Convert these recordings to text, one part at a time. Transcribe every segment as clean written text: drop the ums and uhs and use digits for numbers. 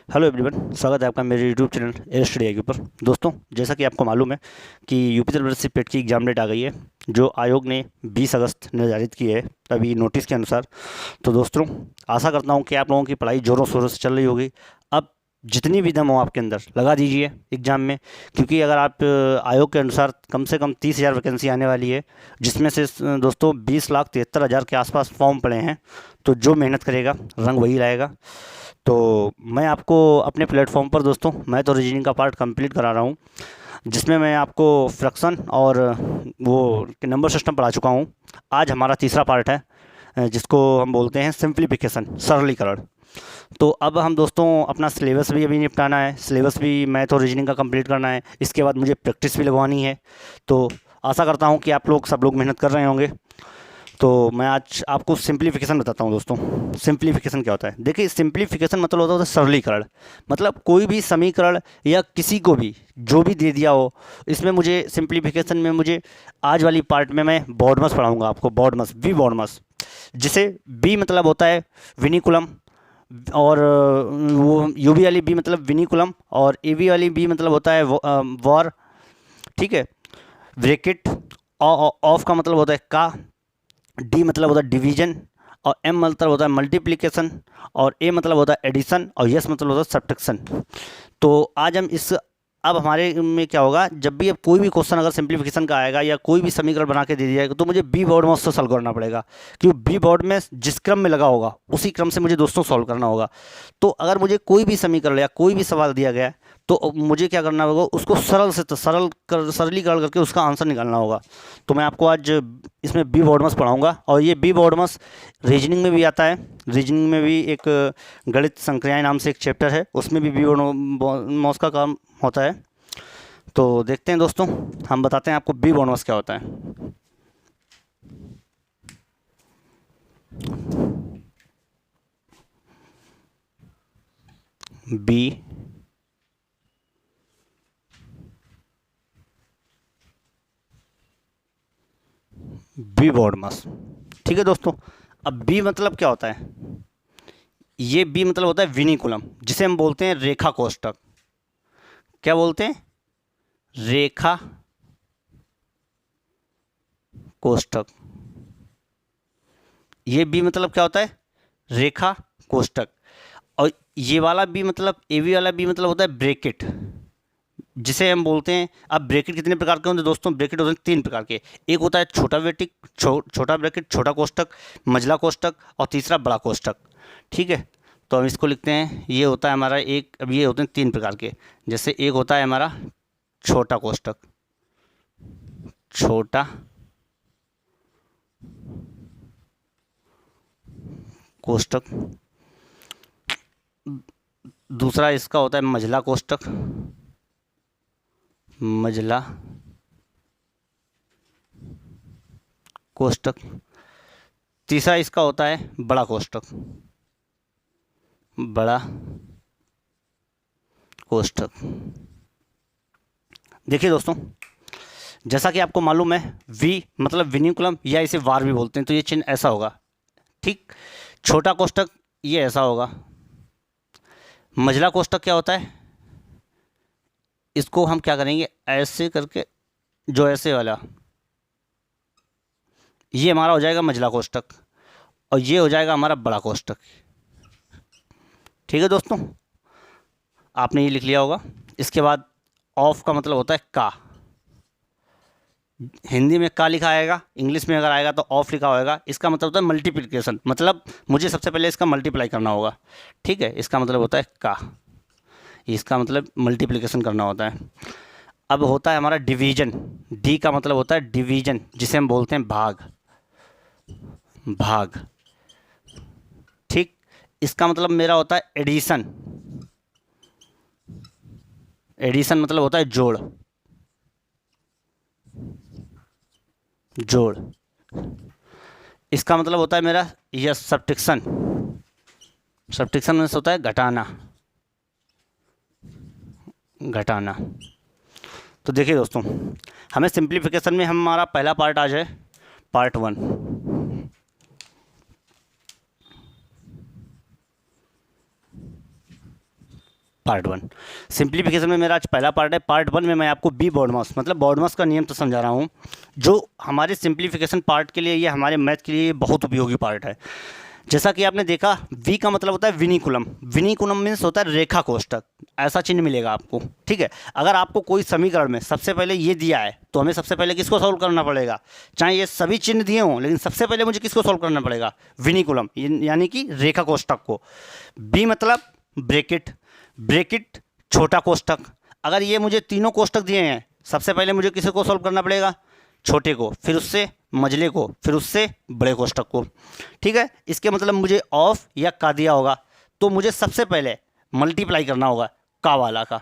Hello everyone, स्वागत है आपका मेरे यूट्यूब चैनल एयर स्टडी के ऊपर। दोस्तों, जैसा कि आपको मालूम है कि यूपी यूनिवर्सिटी पेट की एग्जाम डेट आ गई है, जो आयोग ने 20 अगस्त निर्धारित की है अभी नोटिस के अनुसार। तो दोस्तों, आशा करता हूं कि आप लोगों की पढ़ाई ज़ोरों शोरों से चल रही होगी। अब जितनी भी दम हो आपके अंदर लगा दीजिए एग्ज़ाम में, क्योंकि अगर आप आयोग के अनुसार कम से कम 30,000 वैकेंसी आने वाली है, जिसमें से दोस्तों 20,73,000 के आसपास फॉर्म पड़े हैं। तो जो मेहनत करेगा रंग वही लाएगा। तो मैं आपको अपने प्लेटफॉर्म पर दोस्तों मैं तो रीजनिंग का पार्ट कंप्लीट करा रहा हूँ, जिसमें मैं आपको फ्रैक्शन और वो नंबर सिस्टम पढ़ा चुका हूँ। आज हमारा तीसरा पार्ट है, जिसको हम बोलते हैं सिंप्लीफिकेशन, सरलीकरण। तो अब हम दोस्तों अपना सिलेबस भी अभी निपटाना है, सिलेबस भी मैथ और रीजनिंग का कंप्लीट करना है। इसके बाद मुझे प्रैक्टिस भी लगवानी है। तो आशा करता हूँ कि आप लोग सब लोग मेहनत कर रहे होंगे। तो मैं आज आपको सिंप्लीफिकेशन बताता हूँ दोस्तों। सिंप्लीफिकेशन क्या होता है? देखिए, सिंप्लीफिकेशन मतलब होता है सरलीकरण। मतलब कोई भी समीकरण या किसी को भी जो भी दे दिया हो, इसमें मुझे सिंप्लीफिकेशन में मुझे आज वाली पार्ट में मैं बॉडमस पढ़ाऊँगा आपको। बॉडमस, वी बॉडमस, जिसे बी मतलब होता है विनिकुलम, और वो यू बी वाली बी मतलब विनिकुलम, और ए बी वाली बी मतलब होता है वॉर। ठीक है। ब्रैकेट ऑफ का मतलब होता है का, डी मतलब होता है डिवीजन, और एम मतलब होता है मल्टीप्लिकेशन, और ए मतलब होता है एडिशन, और यस मतलब होता है सब्ट्रैक्शन। तो आज हम इस अब हमारे में क्या होगा, जब भी अब कोई भी क्वेश्चन अगर सिंप्लीफिकेशन का आएगा या कोई भी समीकरण बना के दे दिया जाएगा, तो मुझे बी बोर्ड में उससे सॉल्व करना पड़ेगा। क्योंकि बी बोर्ड में जिस क्रम में लगा होगा उसी क्रम से मुझे दोस्तों सॉल्व करना होगा। तो अगर मुझे कोई भी समीकरण या कोई भी सवाल दिया गया है, तो मुझे क्या करना होगा, उसको सरलीकरण करके उसका आंसर निकालना होगा। तो मैं आपको आज इसमें बी बॉडमस पढ़ाऊँगा, और ये बी बॉडमस रीजनिंग में भी आता है। रीजनिंग में भी एक गणित संक्रियाएं नाम से एक चैप्टर है, उसमें भी बी बॉडमस का काम होता है। तो देखते हैं दोस्तों, हम बताते हैं आपको बी बॉडमस क्या होता है। बी बी बॉडमस, ठीक है दोस्तों। अब बी मतलब क्या होता है? ये बी मतलब होता है विनिकुलम, जिसे हम बोलते हैं रेखा कोष्ठक। क्या बोलते हैं? रेखा कोष्ठक। ये बी मतलब क्या होता है? रेखा कोष्ठक। और ये वाला बी मतलब ए बी वाला बी मतलब होता है ब्रैकेट, जिसे हम बोलते हैं। अब ब्रैकेट कितने प्रकार के होते हैं दोस्तों? ब्रैकेट होते हैं 3 प्रकार के। एक होता है छोटा ब्रैकेट, छोटा ब्रैकेट, छोटा कोष्ठक, मझला कोष्ठक, और तीसरा बड़ा कोष्ठक। ठीक है। तो हम इसको लिखते हैं, ये होता है हमारा एक। अब ये होते हैं 3 प्रकार के। जैसे एक होता है हमारा छोटा कोष्ठक, छोटा कोष्ठक। दूसरा इसका होता है मझला कोष्ठक, मझला कोष्ठक। तीसरा इसका होता है बड़ा कोष्ठक, बड़ा कोष्ठक। देखिए दोस्तों, जैसा कि आपको मालूम है, वी मतलब विनिकुलम, या इसे वार भी बोलते हैं। तो ये चिन्ह ऐसा होगा, ठीक। छोटा कोष्ठक ये ऐसा होगा। मझला कोष्ठक क्या होता है? इसको हम क्या करेंगे, ऐसे करके, जो ऐसे वाला, ये हमारा हो जाएगा मझला कोष्ठक, और ये हो जाएगा हमारा बड़ा कोष्ठक। ठीक है दोस्तों, आपने ये लिख लिया होगा। इसके बाद ऑफ का मतलब होता है का। हिंदी में का लिखा आएगा, इंग्लिश में अगर आएगा तो ऑफ लिखा होगा। इसका मतलब होता है मल्टीप्लिकेशन, मतलब मुझे सबसे पहले इसका मल्टीप्लाई करना होगा। ठीक है, इसका मतलब होता है का, इसका मतलब मल्टीप्लिकेशन करना होता है। अब होता है हमारा डिवीजन। डी का मतलब होता है डिवीजन, जिसे हम बोलते हैं भाग, भाग। ठीक। इसका मतलब मेरा होता है एडिशन। एडिशन मतलब होता है जोड़, जोड़। इसका मतलब होता है मेरा यह सब्ट्रैक्शन। सब्ट्रैक्शन में होता है घटाना, घटाना। तो देखिए दोस्तों, हमें सिंप्लीफिकेशन में हमारा पहला पार्ट आज है, पार्ट 1। पार्ट 1। सिंप्लीफिकेशन में मेरा आज पहला पार्ट है। पार्ट 1 में मैं आपको बी बॉडमास मतलब बॉडमास का नियम तो समझा रहा हूँ, जो हमारे सिंप्लीफिकेशन पार्ट के लिए, ये हमारे मैथ के लिए बहुत उपयोगी पार्ट है। जैसा कि आपने देखा, वी का मतलब होता है विनिकुलम। विनिकुलम मीन्स होता है रेखा कोष्ठक, ऐसा चिन्ह मिलेगा आपको, ठीक है। अगर आपको कोई समीकरण में सबसे पहले ये दिया है तो हमें सबसे पहले किसको सॉल्व करना पड़ेगा, चाहे ये सभी चिन्ह दिए हों, लेकिन सबसे पहले मुझे किसको सॉल्व करना पड़ेगा, विनिकुलम यानी कि रेखा कोष्ठक को। बी मतलब ब्रैकेट, ब्रैकेट छोटा कोष्ठक। अगर ये मुझे तीनों कोष्ठक दिए हैं, सबसे पहले मुझे किसको सॉल्व करना पड़ेगा, छोटे को, फिर उससे मझले को, फिर उससे बड़े कोष्ठक को, ठीक है। इसके मतलब मुझे ऑफ या का दिया होगा तो मुझे सबसे पहले मल्टीप्लाई करना होगा का वाला का।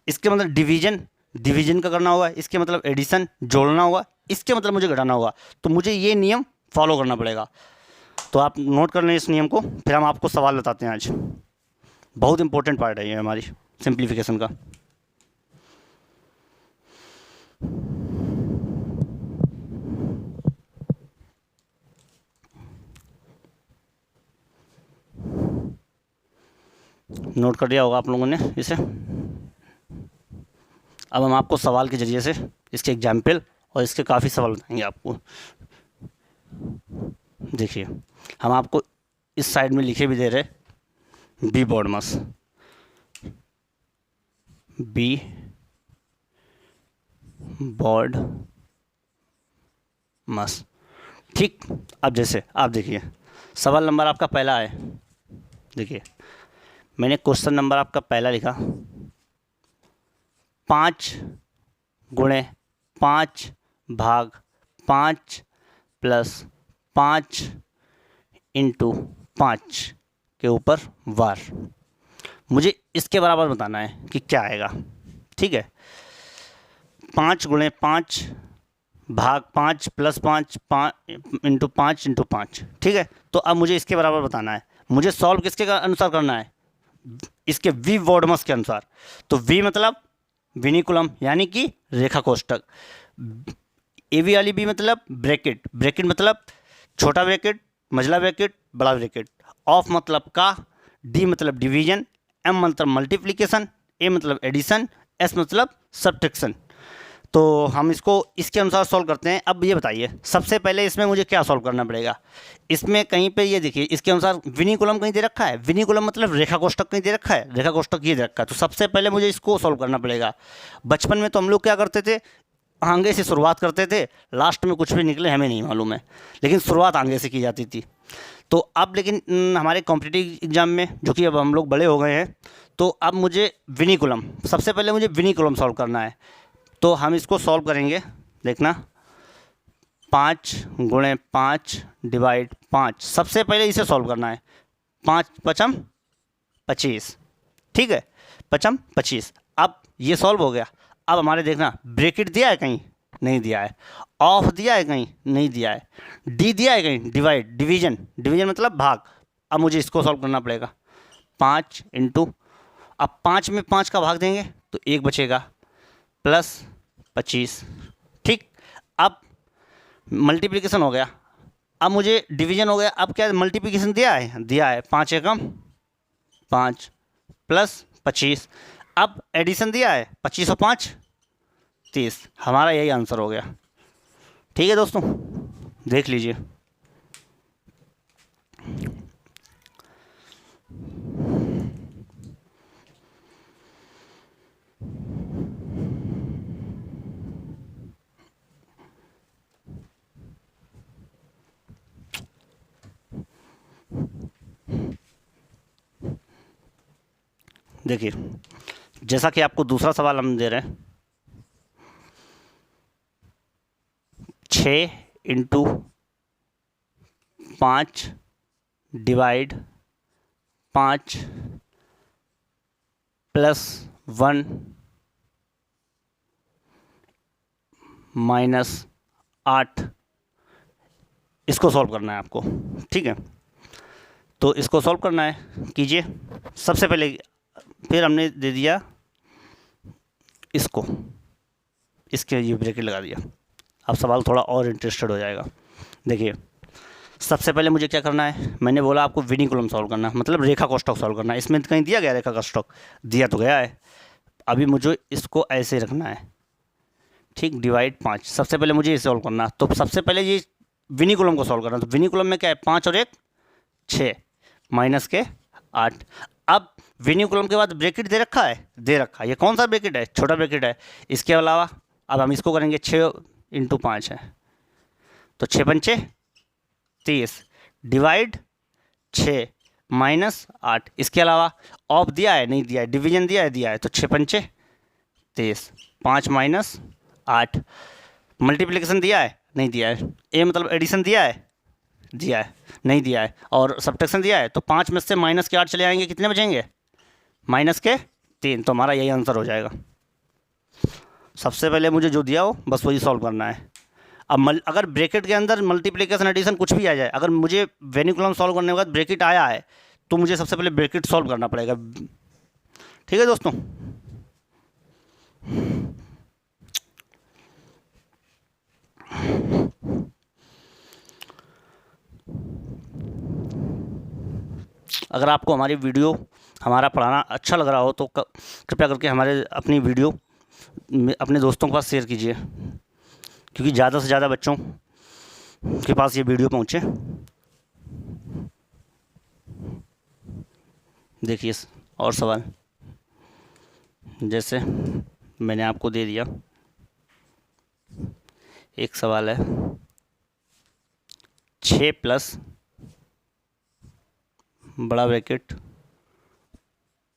इसके मतलब डिवीजन, डिवीजन का करना होगा। इसके मतलब एडिशन, जोड़ना होगा। इसके मतलब मुझे घटाना होगा। तो मुझे ये नियम फॉलो करना पड़ेगा। तो आप नोट कर लें इस नियम को, फिर हम आपको सवाल बताते हैं आज। बहुत इंपॉर्टेंट पार्ट है ये हमारी सिंप्लीफिकेशन का। नोट कर लिया होगा आप लोगों ने इसे। अब हम आपको सवाल के ज़रिए से इसके एग्जाम्पल और इसके काफ़ी सवाल बताएंगे आपको। देखिए, हम आपको इस साइड में लिखे भी दे रहे, बी बॉडमास, बी बॉड मस, ठीक। अब जैसे आप देखिए, सवाल नंबर आपका पहला है। देखिए, मैंने क्वेश्चन नंबर आपका पहला लिखा, 5 गुणे 5 भाग 5 प्लस 5 इंटू 5 के ऊपर वार। मुझे इसके बराबर बताना है कि क्या आएगा, ठीक है। 5 गुणे 5 भाग 5 प्लस 5 इंटू 5, ठीक है। तो अब मुझे इसके बराबर बताना है। मुझे सॉल्व किसके अनुसार करना है, इसके वी बॉडमास के अनुसार। तो वी मतलब विनिकुलम यानी कि रेखा कोष्ठक, ए वी वाली बी मतलब ब्रैकेट, ब्रैकेट मतलब छोटा ब्रैकेट, मझला ब्रैकेट, बड़ा ब्रैकेट, ऑफ मतलब का, डी मतलब डिवीजन, एम मतलब मल्टीप्लिकेशन, ए मतलब एडिशन, एस मतलब सब्ट्रैक्शन। तो हम इसको इसके अनुसार सॉल्व करते हैं। अब ये बताइए, सबसे पहले इसमें मुझे क्या सॉल्व करना पड़ेगा। इसमें कहीं पे ये देखिए, इसके अनुसार विनिकुलम कहीं दे रखा है, विनिकुलम मतलब रेखा कोष्ठक कहीं दे रखा है, रेखा कोष्ठक ये दे रखा है। तो सबसे पहले मुझे इसको सॉल्व करना पड़ेगा। बचपन में तो हम लोग क्या करते थे, आगे से शुरुआत करते थे, लास्ट में कुछ भी निकले हमें नहीं मालूम है, लेकिन शुरुआत आगे से की जाती थी। तो अब लेकिन हमारे कॉम्पिटिटिव एग्जाम में, जो कि अब हम लोग बड़े हो गए हैं, तो अब मुझे विनिकुलम, सबसे पहले मुझे विनिकुलम सॉल्व करना है। तो हम इसको सॉल्व करेंगे, देखना, 5 गुणे 5 डिवाइड 5, सबसे पहले इसे सॉल्व करना है। 5 पचम 25, ठीक है, 5 25। अब ये सॉल्व हो गया। अब हमारे देखना, ब्रैकेट दिया है कहीं, नहीं दिया है, ऑफ दिया है कहीं, नहीं दिया है, डी दिया है कहीं, डिवाइड, डिवीजन, डिवीजन मतलब भाग। अब मुझे इसको सॉल्व करना पड़ेगा। 5 इंटू, अब 5 में 5 का भाग देंगे तो 1 बचेगा, प्लस 25, ठीक। अब मल्टीप्लिकेशन हो गया, अब मुझे डिवीजन हो गया। अब क्या मल्टीप्लिकेशन दिया है 5 एकम 5 प्लस 25। अब एडिशन दिया है 25 और 5 30। हमारा यही आंसर हो गया, ठीक है दोस्तों, देख लीजिए। देखिए, जैसा कि आपको दूसरा सवाल हम दे रहे हैं, 6 इंटू 5 डिवाइड 5 प्लस 1 माइनस 8, इसको सॉल्व करना है आपको, ठीक है। तो इसको सॉल्व करना है, कीजिए। सबसे पहले फिर हमने दे दिया इसको, इसके ये ब्रैकेट लगा दिया। अब सवाल थोड़ा और इंटरेस्टेड हो जाएगा। देखिए, सबसे पहले मुझे क्या करना है, मैंने बोला आपको विनिकुलम सॉल्व करना है, मतलब रेखा कोष्ठक सॉल्व करना है। इसमें कहीं दिया गया रेखा कोष्ठक? दिया तो गया है। अभी मुझे इसको ऐसे रखना है, ठीक, डिवाइड 5। सबसे पहले मुझे ये सॉल्व करना है, तो सबसे पहले ये विनिकुलम को सॉल्व करना है। तो विनिकुलम में क्या है, 5 और 1 6 माइनस के 8। अब विनिकुलम के बाद ब्रैकेट दे रखा है, दे रखा है। ये कौन सा ब्रैकेट है, छोटा ब्रैकेट है। इसके अलावा अब हम इसको करेंगे 6 × 5 है, तो 6 पंचे 30 डिवाइड 6 माइनस 8। इसके अलावा ऑफ दिया है, नहीं दिया है, डिवीजन दिया है, दिया है, तो 6 पंचे 30, 5 माइनस 8। मल्टीप्लिकेशन दिया है, नहीं दिया है। ए मतलब एडिशन दिया है, दिया है, नहीं दिया है। और सब्ट्रैक्शन दिया है, तो 5 में से माइनस के 8 चले आएंगे, कितने बचेंगे, माइनस के 3। तो हमारा यही आंसर हो जाएगा। सबसे पहले मुझे जो दिया हो बस वही सॉल्व करना है। अब अगर ब्रैकेट के अंदर मल्टीप्लिकेशन एडिशन कुछ भी आ जाए, अगर मुझे विनिकुलम सॉल्व करने के बाद ब्रैकेट आया है तो मुझे सबसे पहले ब्रैकेट सॉल्व करना पड़ेगा। ठीक है दोस्तों। अगर आपको हमारी वीडियो, हमारा पढ़ाना अच्छा लग रहा हो तो कृपया करके हमारे अपनी वीडियो अपने दोस्तों के पास शेयर कीजिए, क्योंकि ज़्यादा से ज़्यादा बच्चों के पास ये वीडियो पहुँचे। देखिए और सवाल जैसे मैंने आपको दे दिया, एक सवाल है 6 प्लस बड़ा ब्रैकेट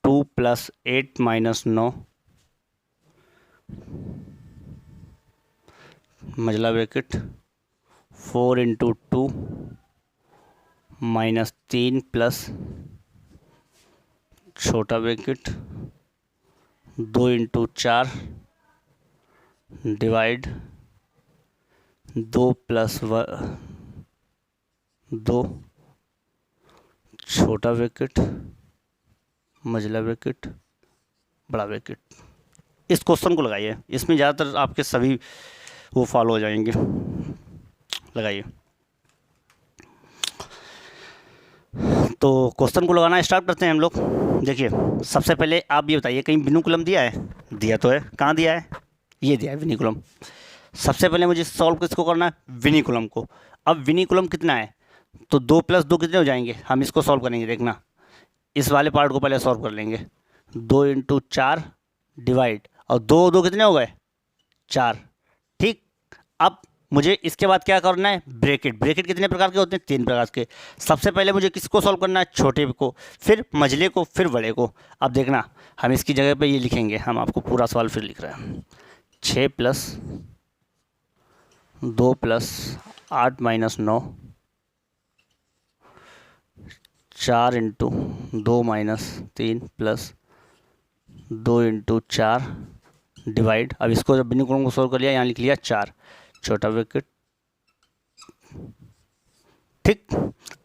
2 + 8 - 9 मझला ब्रैकेट 4 × 2 -3 प्लस छोटा ब्रैकेट 2 × 4 डिवाइड 2 + 2 छोटा ब्रैकेट मझला ब्रैकेट बड़ा ब्रैकेट। इस क्वेश्चन को लगाइए, इसमें ज़्यादातर आपके सभी वो फॉलो हो जाएंगे। लगाइए। तो क्वेश्चन को लगाना स्टार्ट करते हैं हम लोग। देखिए सबसे पहले आप ये बताइए, कहीं विनिकुलम दिया है? दिया तो है। कहाँ दिया है? ये दिया है विनिकुलम। सबसे पहले मुझे सॉल्व किसको करना है? विनिकुलम को। अब विनिकुलम कितना है, तो 2 + 2 कितने हो जाएंगे? हम इसको सॉल्व करेंगे, देखना इस वाले पार्ट को पहले सॉल्व कर लेंगे। 2 × 4 डिवाइड, और 2 2 कितने हो गए? 4। ठीक। अब मुझे इसके बाद क्या करना है? ब्रैकेट। ब्रैकेट कितने प्रकार के होते हैं? 3 प्रकार के। सबसे पहले मुझे किसको सॉल्व करना है? छोटे को, फिर मझले को, फिर बड़े को। अब देखना हम इसकी जगह पे ये लिखेंगे, हम आपको पूरा सवाल फिर लिख रहे हैं। 6 + 2 + 8 - 9 4 × 2 - 3 प्लस 2 × 4 डिवाइड। अब इसको जब विनिकुलम को सॉल्व कर लिया, यहाँ लिख लिया 4 छोटा ब्रैकेट। ठीक।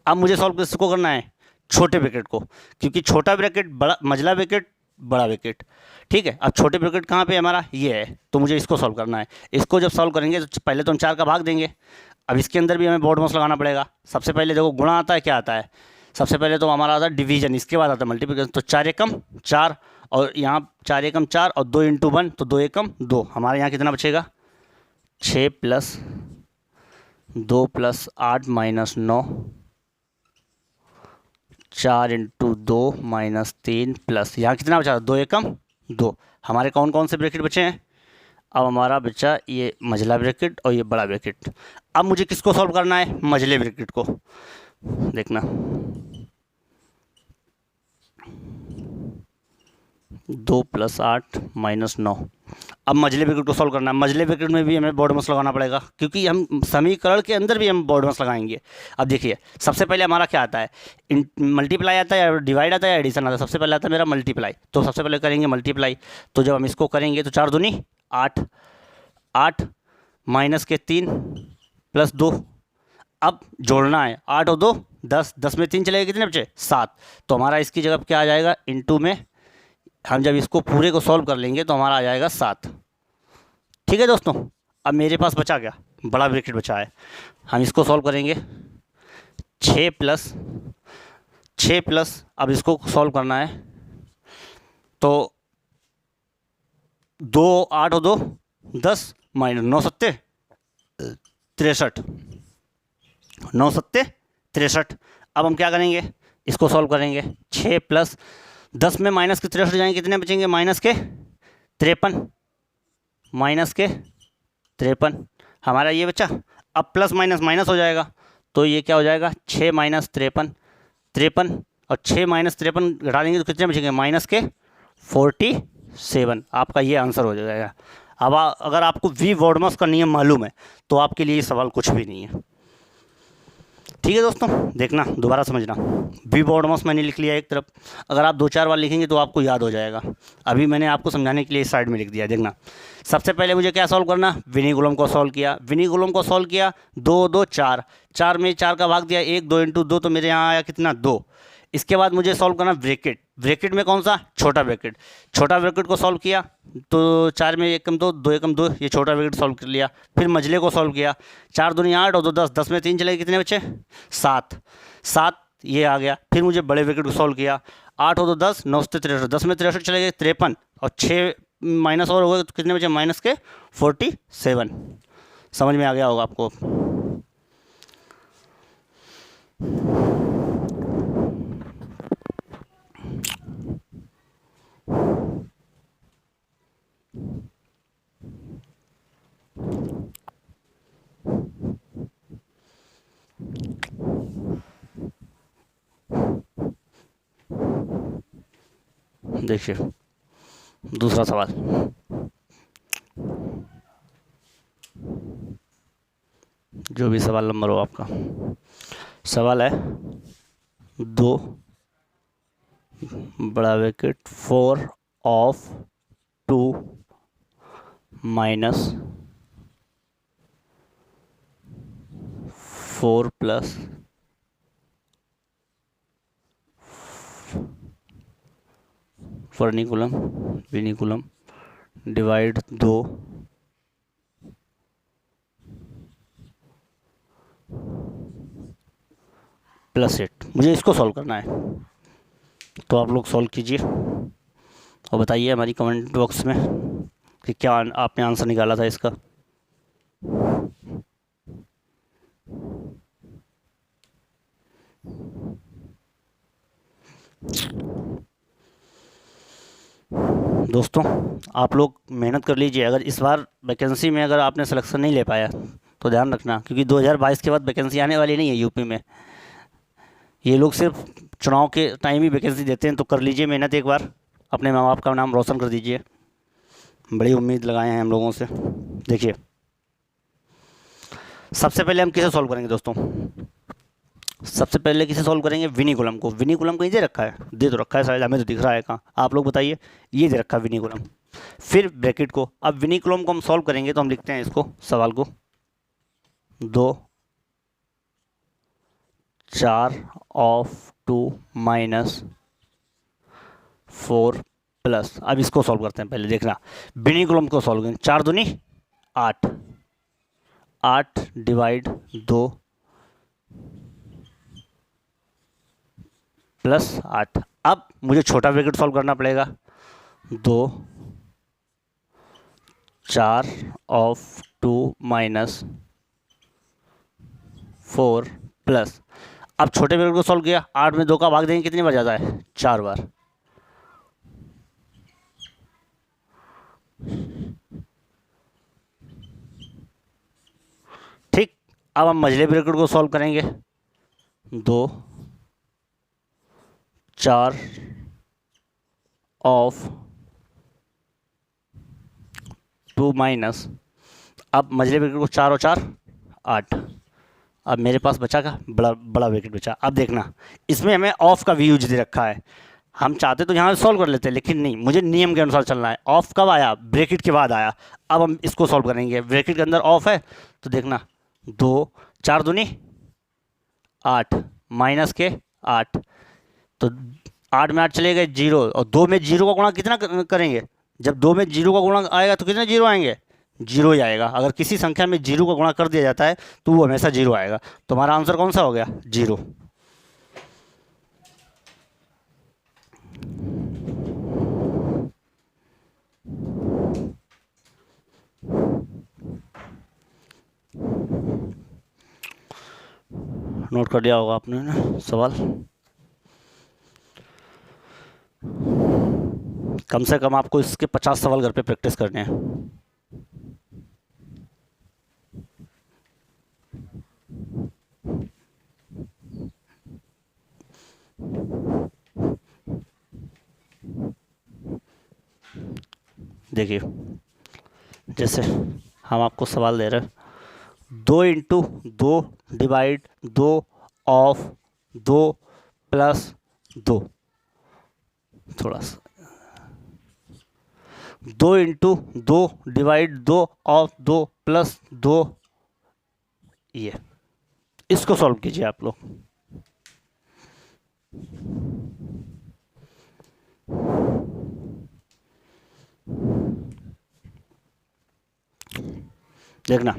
अब मुझे सॉल्व किसको करना है? छोटे ब्रैकेट को, क्योंकि छोटा ब्रैकेट बड़ा, मझला ब्रैकेट बड़ा ब्रैकेट। ठीक है। अब छोटे ब्रैकेट कहाँ पे हमारा? ये है, तो मुझे इसको सॉल्व करना है। इसको जब सॉल्व करेंगे तो पहले तो हम 4 का भाग देंगे। अब इसके अंदर भी हमें बोर्ड मास लगाना पड़ेगा। सबसे पहले देखो गुणा आता है, क्या आता है? सबसे पहले तो हमारा आता है डिवीजन, इसके बाद आता है मल्टीप्लिकेशन। तो 4 एकम 4, और यहाँ 4 एकम 4, और 2 × 1 तो 2 एकम 2। हमारे यहाँ कितना बचेगा? 6 + 2 + 8 - 9 4 × 2 - 3 प्लस यहाँ कितना बचा? 2 एकम 2। हमारे कौन कौन से ब्रैकेट बचे हैं? अब हमारा बचा ये मझला ब्रैकेट और ये बड़ा ब्रैकेट। अब मुझे किसको सॉल्व करना है? मझले ब्रैकेट को। देखना 2 + 8 - 9। अब मझले ब्रैकेट को सॉल्व करना है। मझले ब्रैकेट में भी हमें बोर्ड मास लगाना पड़ेगा, क्योंकि हम समीकरण के अंदर भी हम बोर्ड मास लगाएंगे। अब देखिए सबसे पहले हमारा क्या आता है? मल्टीप्लाई आता है, या डिवाइड आता है, या एडिशन आता है? सबसे पहले आता है मेरा मल्टीप्लाई। तो सबसे पहले करेंगे मल्टीप्लाई। तो जब हम इसको करेंगे तो 4 दूनी 8, 8 माइनस के 3 प्लस 2। अब जोड़ना है, 8 और 2 10, 10 में 3 चलेगा, कितने बचे? 7। तो हमारा इसकी जगह क्या आ जाएगा? इनटू में हम जब इसको पूरे को सॉल्व कर लेंगे तो हमारा आ जाएगा 7। ठीक है दोस्तों। अब मेरे पास बचा क्या? बड़ा ब्रैकेट बचा है। हम इसको सॉल्व करेंगे। छः प्लस अब इसको सॉल्व करना है तो 2 8 और 2 10 माइनस 9 सत्ते 63 9 सत्ते 63। अब हम क्या करेंगे, इसको सॉल्व करेंगे। 6 प्लस 10 में माइनस के 63 जाएंगे, कितने बचेंगे, माइनस के 53 हमारा ये बचा। अब प्लस माइनस माइनस हो जाएगा तो ये क्या हो जाएगा, 6 माइनस 53 और 6 माइनस 53 घटा देंगे तो कितने बचेंगे, माइनस के 47। आपका ये आंसर हो जाएगा। अब अगर आपको वी वॉर्डमस का नियम मालूम है तो आपके लिए ये सवाल कुछ भी नहीं है। ठीक है दोस्तों, देखना दोबारा समझना। वी वॉर्डमस मैंने लिख लिया एक तरफ, अगर आप 2-4 बार लिखेंगे तो आपको याद हो जाएगा। अभी मैंने आपको समझाने के लिए इस साइड में लिख दिया। देखना, सबसे पहले मुझे क्या सॉल्व करना, विनिकुलम को सॉल्व किया। 2 2 4 4 में 4 का भाग दिया 1, 2 इंटू 2 तो मेरे यहाँ आया कितना, 2। इसके बाद मुझे सॉल्व करना ब्रैकेट में कौन सा, छोटा ब्रैकेट को सॉल्व किया तो 4 में 1 कम 2, 2 1 2, ये छोटा ब्रैकेट सॉल्व कर लिया। फिर मझले को सॉल्व किया, 4 दूनी 8 और 2 10, 10 में 3 चले, कितने बचे, 7 ये आ गया। फिर मुझे बड़े ब्रैकेट को सॉल्व किया, 8 और 2 10, 9 से 63, 10 में 63 चले गए 53 और 6 माइनस और हो गए तो कितने बचे, माइनस के 47। समझ में आ गया होगा आपको। देखिए दूसरा सवाल, जो भी सवाल नंबर हो आपका। सवाल है 2 बड़ा bracket 4 of 2 minus 4 plus vinculum divide 2 plus 8। मुझे इसको सॉल्व करना है तो आप लोग सॉल्व कीजिए और बताइए हमारी कमेंट बॉक्स में कि क्या आपने आंसर निकाला था इसका। दोस्तों आप लोग मेहनत कर लीजिए। अगर इस बार वैकेंसी में अगर आपने सिलेक्शन नहीं ले पाया तो ध्यान रखना, क्योंकि 2022 के बाद वैकेंसी आने वाली नहीं है यूपी में। ये लोग सिर्फ चुनाव के टाइम ही वैकेंसी देते हैं। तो कर लीजिए मेहनत, एक बार अपने माँ बाप का नाम रोशन कर दीजिए। बड़ी उम्मीद लगाए हैं हम लोगों से। देखिए सबसे पहले हम किसे सॉल्व करेंगे दोस्तों, सबसे पहले किसे सॉल्व करेंगे, विनिकुलम को। विनिकुलम कहीं दे रखा है, दे तो रखा है शायद, हमें तो दिख रहा है कहाँ, आप लोग बताइए। ये दे रखा है विनिकुलम, फिर ब्रैकेट को। अब विनिकुलम को हम सॉल्व करेंगे तो हम लिखते हैं इसको, सवाल को 2 4 ऑफ 2 माइनस 4 प्लस। अब इसको सॉल्व करते हैं पहले। देखना विनिकुलम को सॉल्व करेंगे, 4 दूनी 8 डिवाइड 2 प्लस 8। अब मुझे छोटा ब्रैकेट सॉल्व करना पड़ेगा, 2 4 ऑफ 2 माइनस 4 प्लस। अब छोटे ब्रैकेट को सॉल्व किया, 8 में 2 का भाग देंगे कितनी बार जाता है, 4 बार। ठीक, अब हम मझले ब्रैकेट को सॉल्व करेंगे, 2 4 ऑफ 2 माइनस, अब मझले ब्रैकेट को 4 और 4 8। अब मेरे पास बचा का बड़ा ब्रैकेट बचा। अब देखना इसमें हमें ऑफ का भी यूज दे रखा है। हम चाहते तो यहाँ सॉल्व कर लेते हैं, लेकिन नहीं, मुझे नियम के अनुसार चलना है। ऑफ कब आया, ब्रैकेट के बाद आया। अब हम इसको सॉल्व करेंगे, ब्रैकेट के अंदर ऑफ है तो देखना 2 4 दूनी 8 माइनस के 8, तो 8 में 8 चले गए 0, और 2 में 0 का गुणा कितना करेंगे, जब 2 में 0 का गुणा आएगा तो कितने 0 आएंगे, जीरो ही आएगा। अगर किसी संख्या में जीरो का गुणा कर दिया जाता है तो वो हमेशा जीरो आएगा। तो हमारा आंसर कौन सा हो गया? जीरो। नोट कर लिया होगा आपने ना सवाल। कम से कम आपको इसके 50 सवाल घर पे प्रैक्टिस करने हैं। देखिए, जैसे हम आपको सवाल दे रहे हैं, 2 × 2 डिवाइड 2 ऑफ 2 प्लस 2, थोड़ा सा 2 × 2 डिवाइड 2 ऑफ 2 प्लस 2, ये इसको सॉल्व कीजिए आप लोग। देखना,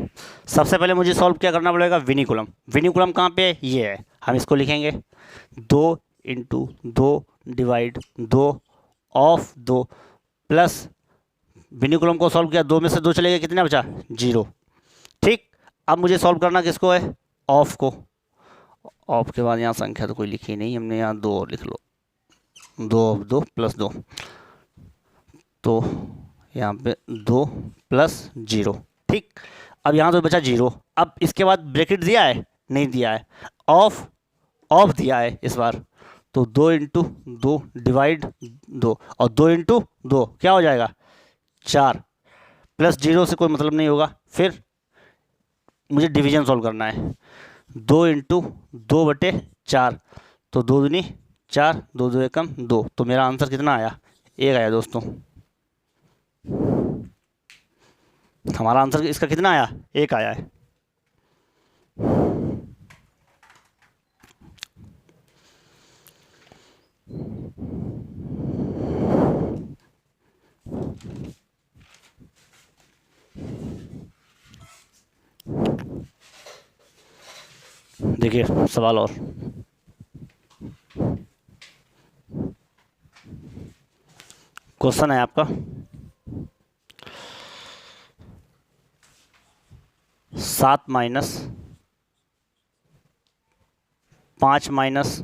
सबसे पहले मुझे सॉल्व क्या करना पड़ेगा? विनिकुलम। विनिकुलम कहाँ पे है? ये है। हम इसको लिखेंगे 2 × 2 डिवाइड 2 ऑफ 2 प्लस, विनिकुलम को सॉल्व किया, 2 में से 2 चले गए, कितना बचा? 0। ठीक, अब मुझे सॉल्व करना किसको है? ऑफ को। ऑफ के बाद यहाँ संख्या तो कोई लिखी नहीं हमने, यहाँ 2 और लिख लो, 2 ऑफ 2 प्लस 2, तो यहाँ पे 2 प्लस 0। ठीक, अब यहाँ तो बचा 0। अब इसके बाद ब्रैकेट दिया है? नहीं दिया है। ऑफ, ऑफ दिया है इस बार, तो 2 × 2 डिवाइड 2, और 2 × 2 क्या हो जाएगा? 4, प्लस 0 से कोई मतलब नहीं होगा। फिर मुझे डिवीजन सॉल्व करना है, 2 × 2/4, तो 2 दूनी 4, 2 2 एकम 2, तो मेरा आंसर कितना आया? 1 आया दोस्तों। हमारा आंसर इसका कितना आया? 1 आया है। देखिए सवाल और, क्वेश्चन है आपका 7 - 5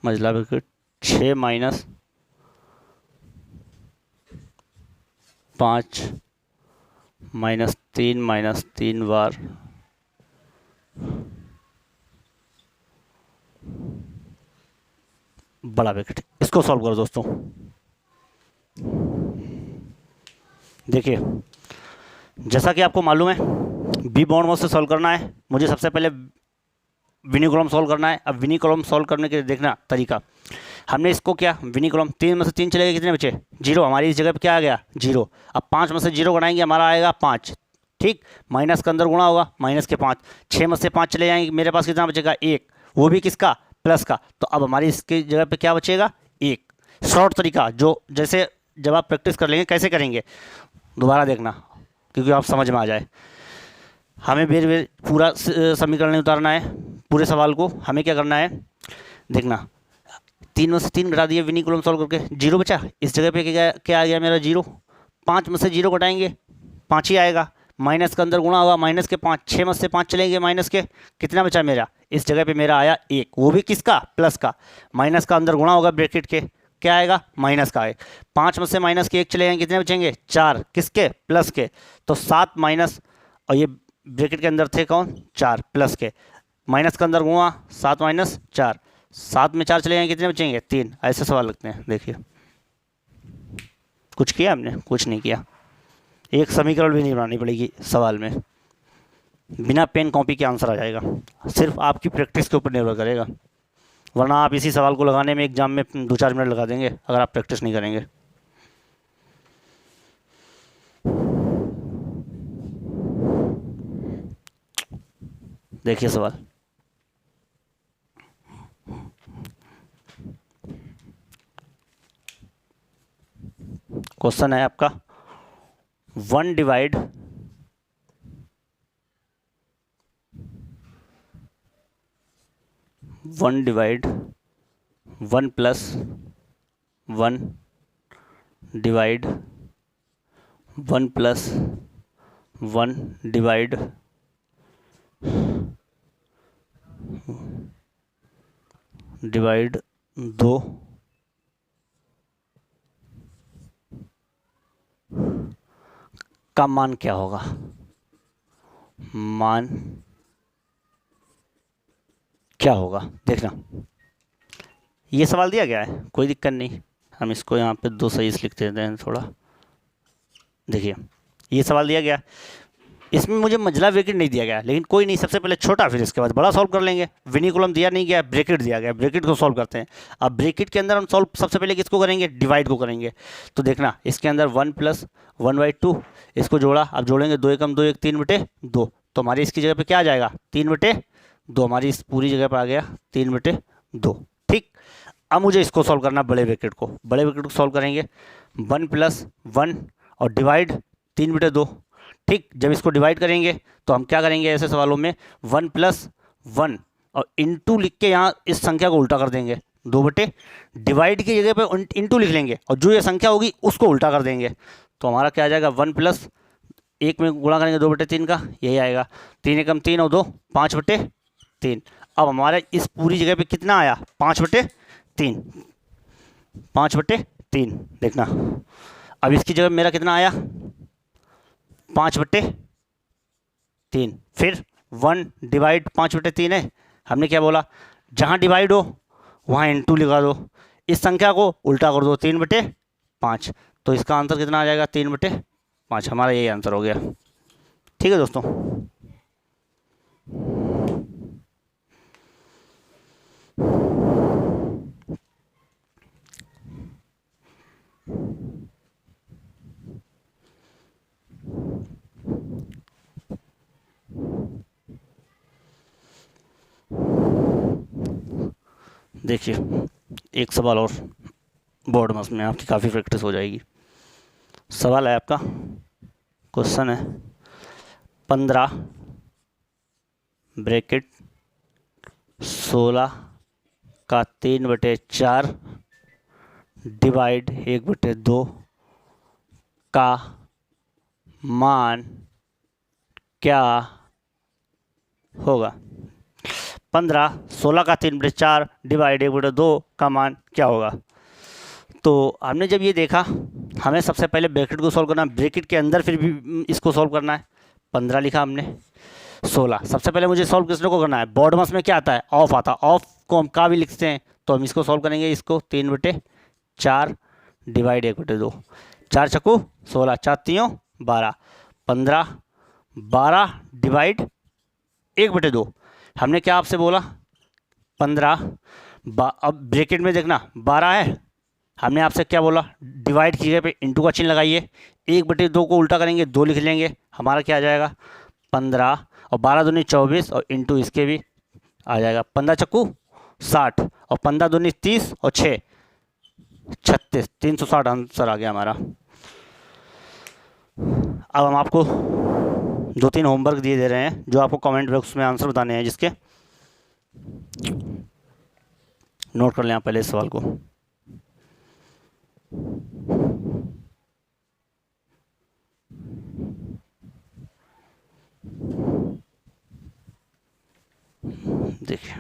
मझला ब्रैकेट 6 - 5 -3 बार बड़ा ब्रैकेट। इसको सॉल्व करो दोस्तों। देखिए, जैसा कि आपको मालूम है, बी बॉन्ड मोड से सॉल्व करना है। मुझे सबसे पहले विनिकुलम सॉल्व करना है। अब विनिकुलम सॉल्व करने के लिए देखना तरीका, हमने इसको क्या, विनिकुलम 3 में से 3 चले गए, कितने बचे? 0। हमारी इस जगह पे क्या आ गया? 0। अब 5 में से 0 घटाएंगे, हमारा आएगा 5। ठीक, माइनस के अंदर गुणा होगा, माइनस के 5, 6 में से 5 चले जाएंगे, मेरे पास कितना बचेगा? 1, वो भी किसका? प्लस का। तो अब हमारी इसकी जगह पे क्या बचेगा? 1। शॉर्ट तरीका, जो जैसे जब आप प्रैक्टिस कर लेंगे कैसे करेंगे दोबारा देखना, क्योंकि आप समझ में आ जाए। हमें बेर बेर पूरा समीकरण नहीं उतारना है, पूरे सवाल को हमें क्या करना है देखना। 3 में से 3 घटा दिए विनिकुलम सॉल्व करके, 0 बचा। इस जगह पे क्या आ गया मेरा? 0। 5 में से 0 घटाएंगे, 5 ही आएगा। माइनस के अंदर गुणा होगा, माइनस के 5, 6 में से 5 चलेंगे, माइनस के, कितना बचा मेरा? इस जगह पे मेरा आया 1, वो भी किसका? प्लस का। माइनस का अंदर गुणा होगा ब्रैकेट के, क्या आएगा? माइनस का आएगा। 5 में से माइनस के 1 चले जाएंगे, कितने बचेंगे? 4, किसके? प्लस के। तो 7 माइनस, और ये ब्रैकेट के अंदर थे कौन? 4, प्लस के। माइनस के अंदर गुणा, 7 माइनस 4, 7 में 4 चले जाएंगे, कितने बचेंगे? 3। ऐसे सवाल लगते हैं। देखिए, कुछ किया हमने? कुछ नहीं किया। एक समीकरण भी नहीं बनानी पड़ेगी सवाल में, बिना पेन कॉपी के आंसर आ जाएगा। सिर्फ आपकी प्रैक्टिस के ऊपर निर्भर करेगा, वरना आप इसी सवाल को लगाने में एग्जाम में 2-4 मिनट लगा देंगे अगर आप प्रैक्टिस नहीं करेंगे। देखिए सवाल, क्वेश्चन है आपका 1 divide 1 plus 1 divide 1 plus 1 divide 2 का मान क्या होगा? मान क्या होगा देखना। ये सवाल दिया गया है, कोई दिक्कत नहीं, हम इसको यहाँ पे 2 सही लिख देते हैं थोड़ा। देखिए ये सवाल दिया गया, इसमें मुझे मंझला ब्रैकेट नहीं दिया गया, लेकिन कोई नहीं, सबसे पहले छोटा फिर इसके बाद बड़ा सॉल्व कर लेंगे। विनिकुलम दिया नहीं गया, ब्रैकेट दिया गया, ब्रैकेट को सॉल्व करते हैं। अब ब्रैकेट के अंदर हम सॉल्व सबसे पहले किसको करेंगे? डिवाइड को करेंगे। तो देखना इसके अंदर 1 प्लस 1/2, इसको जोड़ा, अब जोड़ेंगे 2 एकम 2 1 3/2, तो हमारी इसकी जगह पे क्या आ जाएगा? 3/2, हमारी इस पूरी जगह पर आ गया 3/2। ठीक, अब मुझे इसको सॉल्व करना, बड़े ब्रैकेट को। बड़े ब्रैकेट को सॉल्व करेंगे 1 प्लस 1 और डिवाइड 3/2। ठीक, जब इसको डिवाइड करेंगे तो हम क्या करेंगे ऐसे सवालों में? 1 प्लस 1 और इंटू लिख के यहाँ इस संख्या को उल्टा कर देंगे। 2 डिवाइड की जगह पे इंटू लिख लेंगे और जो ये संख्या होगी उसको उल्टा कर देंगे। तो हमारा क्या आ जाएगा? 1 प्लस 1 में गुणा करेंगे 2/3 का, यही आएगा 3 एकम 3 और 2 5/3। अब हमारे इस पूरी जगह पे कितना आया? 5/3, 5/3। देखना अब इसकी जगह मेरा कितना आया? 5/3। फिर 1 डिवाइड 5/3 है, हमने क्या बोला? जहाँ डिवाइड हो वहाँ इंटू लगा दो, इस संख्या को उल्टा कर दो 3/5। तो इसका आंसर कितना आ जाएगा? 3/5। हमारा यही आंसर हो गया। ठीक है दोस्तों, देखिए एक सवाल और बोर्ड में, उसमें आपकी काफ़ी प्रैक्टिस हो जाएगी। सवाल है आपका, क्वेश्चन है 15 ब्रैकेट 16 का 3/4 डिवाइड 1/2 का मान क्या होगा? 15 16 का 3/4 डिवाइड 1/2 का मान क्या होगा? तो हमने जब ये देखा, हमें सबसे पहले ब्रैकेट को सॉल्व करना है, ब्रैकेट के अंदर फिर भी इसको सॉल्व करना है। 15 लिखा हमने, 16 सबसे पहले मुझे सॉल्व किसने को करना है? बॉडमस में क्या आता है? ऑफ आता है, ऑफ को हम का भी लिखते हैं, तो हम इसको सॉल्व करेंगे। इसको 3/4 डिवाइड 1/2, 4 छक्कू 16, 4 तियों 12, 15 12 डिवाइड 1/2। हमने क्या आपसे बोला? 15 अब ब्रैकेट में देखना 12 है, हमने आपसे क्या बोला? डिवाइड की जगह पे इंटू का चिन्ह लगाइए, 1/2 को उल्टा करेंगे 2 लिख लेंगे, हमारा क्या आ जाएगा? 15 और 12 दूनी 24 और इंटू इसके भी आ जाएगा 15 छक्कू 60 और 15 दूनी 30 और 6 36, 360 आंसर आ गया हमारा। अब हम आपको 2-3 होमवर्क दिए दे रहे हैं, जो आपको कमेंट बॉक्स में आंसर बताने हैं, जिसके नोट कर लें आप पहले इस सवाल को। देखिए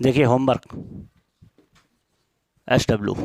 देखिए होमवर्क SW